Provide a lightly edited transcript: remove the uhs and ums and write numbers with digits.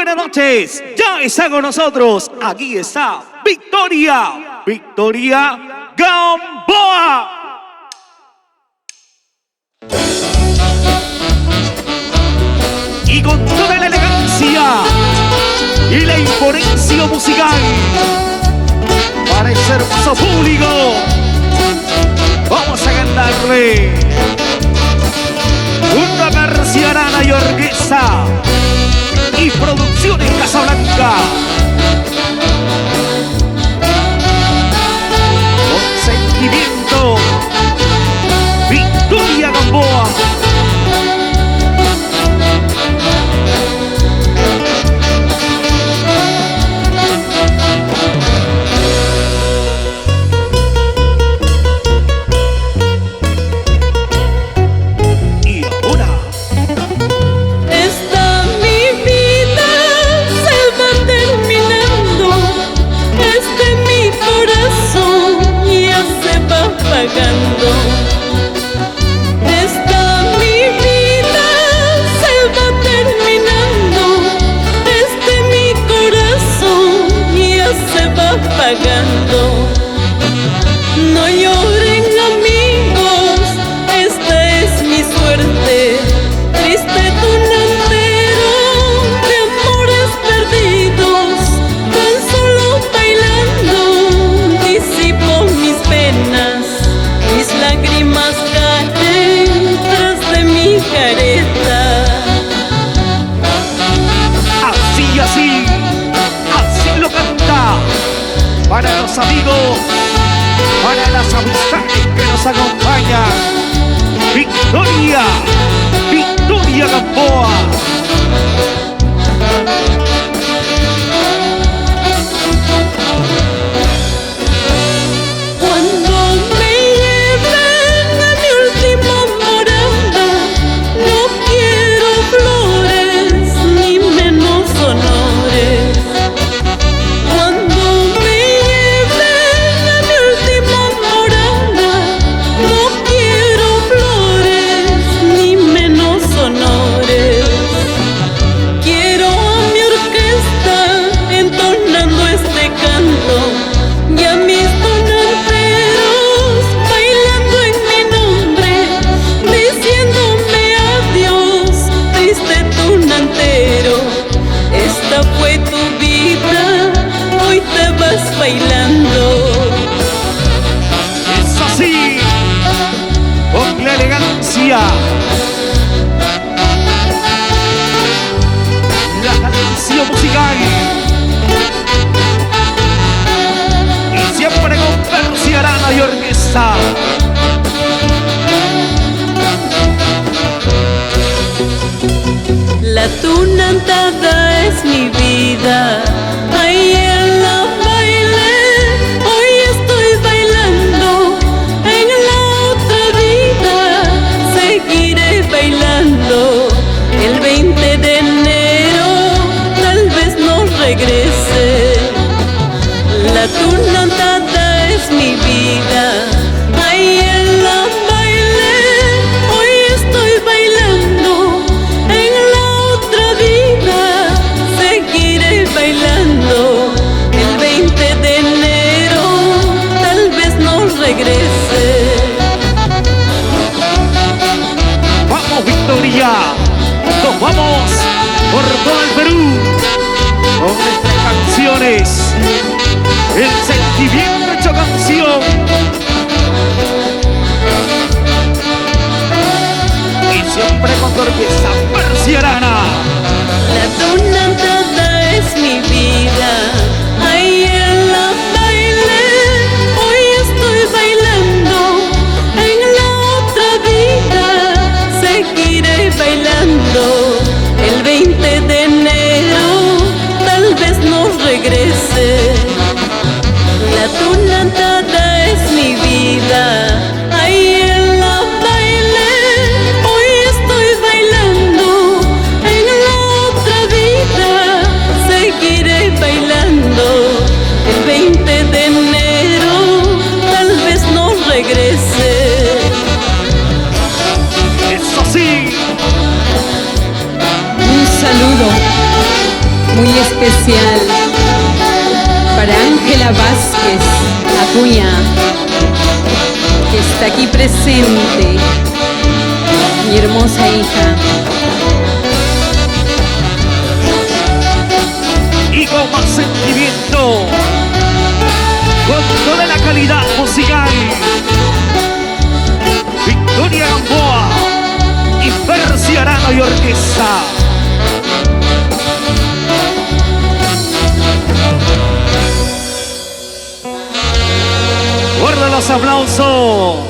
buenas noches. Ya está con nosotros. Aquí está Victoria. Victoria Gamboa. Y con toda la elegancia y la imponencia musical para ese hermoso público, vamos a cantarle una persiana y orquesta y producciones Casablanca. Con sentimiento, Victoria Gamboa. Esta mi vida se va terminando, mi corazón ya se va apagando. No lloren amigos, esta es mi suerte, triste tonantero de amores perdidos. Tan solo bailando disipo mis penas, mis lágrimas caen tras de mi careta. Así lo canta. Para los amigos, para las amistades que nos acompañan, Victoria, Victoria Gamboa. Bailando. Es así, con la elegancia, la cadencia musical y siempre con persiana y orquesta. La tunantada es mi vida, ahí en la el 20 de enero tal vez no regrese. La tunantada es mi vida, ahí en la baile, hoy estoy bailando, en la otra vida seguiré bailando. El 20 de enero tal vez no regrese. Victoria, nos vamos por todo el Perú con nuestras canciones, el sentimiento hecho canción. Y siempre con tu orquesta persiana. La tunantada es mi vida, ahí en la baile, hoy estoy bailando, en la otra vida seguiré bailando. El 20 de enero tal vez no regrese. La tunantada es mi vida, ahí en la baile, hoy estoy bailando, en la especial para Ángela Vázquez Acuña, que está aquí presente, mi hermosa hija. Y con más sentimiento, con toda la calidad musical, Victoria Gamboa y Percy Arana y orquesta. Guarda los aplausos.